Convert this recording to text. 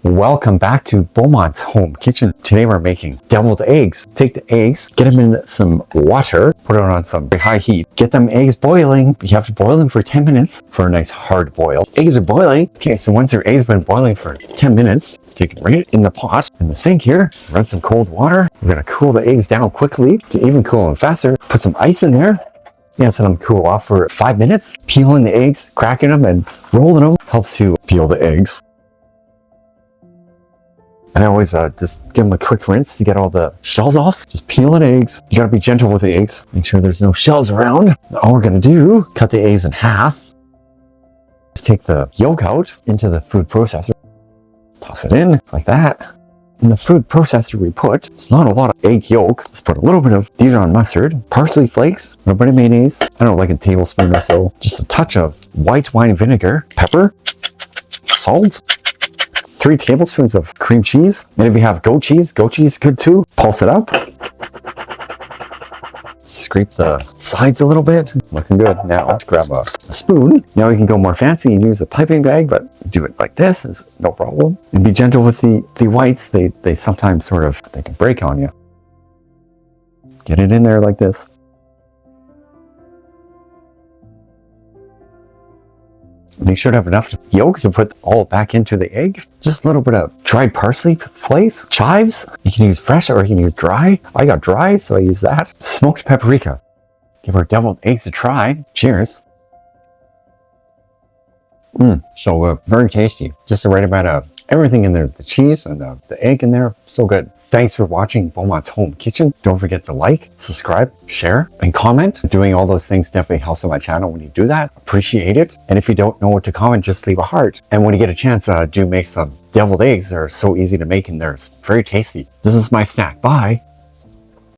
Welcome back to Beaumont's home kitchen. Today we're making deviled eggs. Take the eggs, get them in some water, put it on some high heat. Get them eggs boiling. You have to boil them for 10 minutes for a nice hard boil. Eggs are boiling. Okay, so once your eggs been boiling for 10 minutes, stick it right in the pot in the sink here. Run some cold water. We're gonna cool the eggs down quickly to even cool them faster. Put some ice in there. Yeah, so let them cool off for 5 minutes. Peeling the eggs, cracking them and rolling them helps you peel the eggs. And I always just give them a quick rinse to get all the shells off. Just peeling eggs. You gotta be gentle with the eggs. Make sure there's no shells around. All we're gonna do, cut the eggs in half. Just take the yolk out into the food processor. Toss it in, like that. In the food processor we put, it's not a lot of egg yolk. Let's put a little bit of Dijon mustard, parsley flakes, a little bit of mayonnaise. I don't know, like a tablespoon or so. Just a touch of white wine vinegar, pepper, salt. 3 tablespoons of cream cheese. And if you have goat cheese good too. Pulse it up. Scrape the sides a little bit. Looking good. Now let's grab a spoon. Now we can go more fancy and use a piping bag, but do it like this is no problem. And be gentle with the whites. They sometimes they can break on you. Get it in there like this. Make sure to have enough yolk to put all back into the egg. Just a little bit of dried parsley flakes, chives. You can use fresh or you can use dry. I got dry, so I use that. Smoked paprika. Give our deviled eggs a try. Cheers. So very tasty. Just the right amount of everything in there. The cheese and the egg in there. So good. Thanks for watching Beaumont's Home Kitchen. Don't forget to like, subscribe, share, and comment. Doing all those things definitely helps on my channel when you do that. Appreciate it. And if you don't know what to comment, just leave a heart. And when you get a chance, do make some deviled eggs. They're so easy to make and they're very tasty. This is my snack. Bye.